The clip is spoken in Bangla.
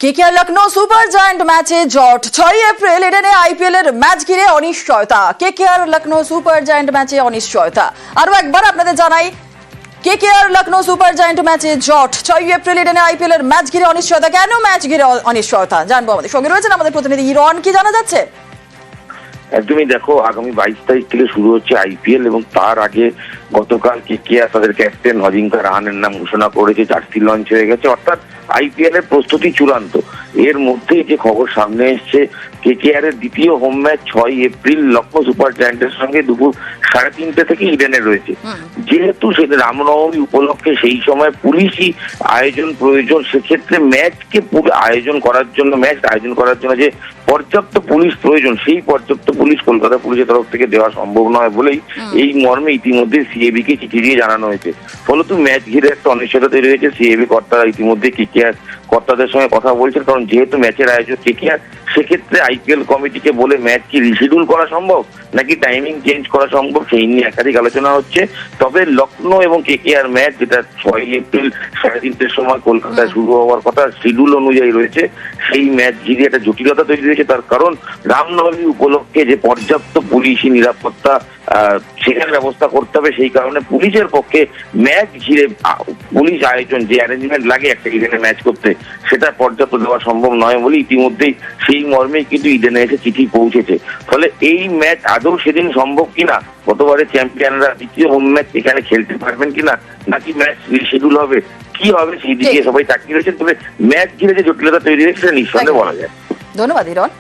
কেকেআর লখনৌ সুপার জায়ান্ট ম্যাচে জট 6 এপ্রিল ইডেনে আইপিএল এর ম্যাচ ঘিরে অনিশ্চয়তা। কেকেআর লখনৌ সুপার জায়ান্ট ম্যাচে অনিশ্চয়তা। আরো একবার আপনাদের জানাই, কেকেআর লখনৌ সুপার জায়ান্ট ম্যাচে জট 6 এপ্রিল ইডেনে আইপিএল এর ম্যাচ ঘিরে অনিশ্চয়তা। কেন ম্যাচ ঘিরে অনিশ্চয়তা জানবো। আমাদের সঙ্গে রয়েছেন আমাদের প্রতিনিধি ইরন। কি জানা যাচ্ছে? একদমই দেখো, আগামী 22 তারিখ থেকে শুরু হচ্ছে আইপিএল এবং তার আগে গতকাল কেকেআর তাদের ক্যাপ্টেন অজিঙ্কা রাহানের নাম ঘোষণা করেছে, জার্সি লঞ্চ হয়ে গেছে, অর্থাৎ আইপিএল এর প্রস্তুতি চূড়ান্ত। এর মধ্যেই যে খবর সামনে এসছে, কেকেআর এর দ্বিতীয় home match 6 April Lucknow super জায়ান্টের সঙ্গে দুপুর 3:30 থেকে ইডেনে রয়েছে। যেহেতু সেটা রামনবমী উপলক্ষে সেই সময় পুলিশই আয়োজন প্রয়োজন, সেক্ষেত্রে ম্যাচ আয়োজন করার জন্য যে পর্যাপ্ত পুলিশ প্রয়োজন, সেই পর্যাপ্ত পুলিশ কলকাতা পুলিশের তরফ থেকে দেওয়া সম্ভব নয় বলেই এই মর্মে ইতিমধ্যে সিএবি কে চিঠি দিয়ে জানানো হয়েছে। ফলত ম্যাচ ঘিরে একটা অনিশ্চয়তা তৈরি হয়েছে। সিএবি কর্তারা ইতিমধ্যে কেকেআর কর্তাদের সঙ্গে কথা বলছেন, কারণ যেহেতু ম্যাচের আয়োজক কেকেআর, সেক্ষেত্রে আইপিএল কমিটিকে বলে ম্যাচ কি রিশিডিউল করা সম্ভব নাকি টাইমিং চেঞ্জ করা সম্ভব, সেই নিয়ে একাধিক আলোচনা হচ্ছে। তবে লখনৌ এবং কেকেআর ম্যাচ, যেটা 6 এপ্রিল 3:30 সময় কলকাতায় শুরু হওয়ার কথা শিডিউল অনুযায়ী রয়েছে, সেই ম্যাচ ঘিরে একটা জটিলতা তৈরি হয়েছে। তার কারণ রামনবমী উপলক্ষে যে পর্যাপ্ত পুলিশি নিরাপত্তা সেখানে ব্যবস্থা করতে হবে, সেই কারণে পুলিশের পক্ষে ম্যাচ ঘিরে পুলিশ আয়োজন যে অ্যারেঞ্জমেন্ট লাগে একটা ইডেনে ম্যাচ করতে, সেটা পর্যাপ্ত দেওয়া সম্ভব নয় বলে ইতিমধ্যেই সেই মর্মেই কিন্তু ইডেনে এসে চিঠি পৌঁছেছে। ফলে এই ম্যাচ আদৌ সেদিন সম্ভব কিনা, গতবারে চ্যাম্পিয়নরা দ্বিতীয় হোম ম্যাচ এখানে খেলতে পারবেন কিনা, নাকি ম্যাচ রিশিডিউল হবে, কি হবে, সেই দিকে সবাই তাকিয়ে রয়েছে। তবে ম্যাচ ঘিরে যে জটিলতা তৈরি হয়েছে সেটা নিঃসন্দেহে বলা যায়। ধন্যবাদ ইরন।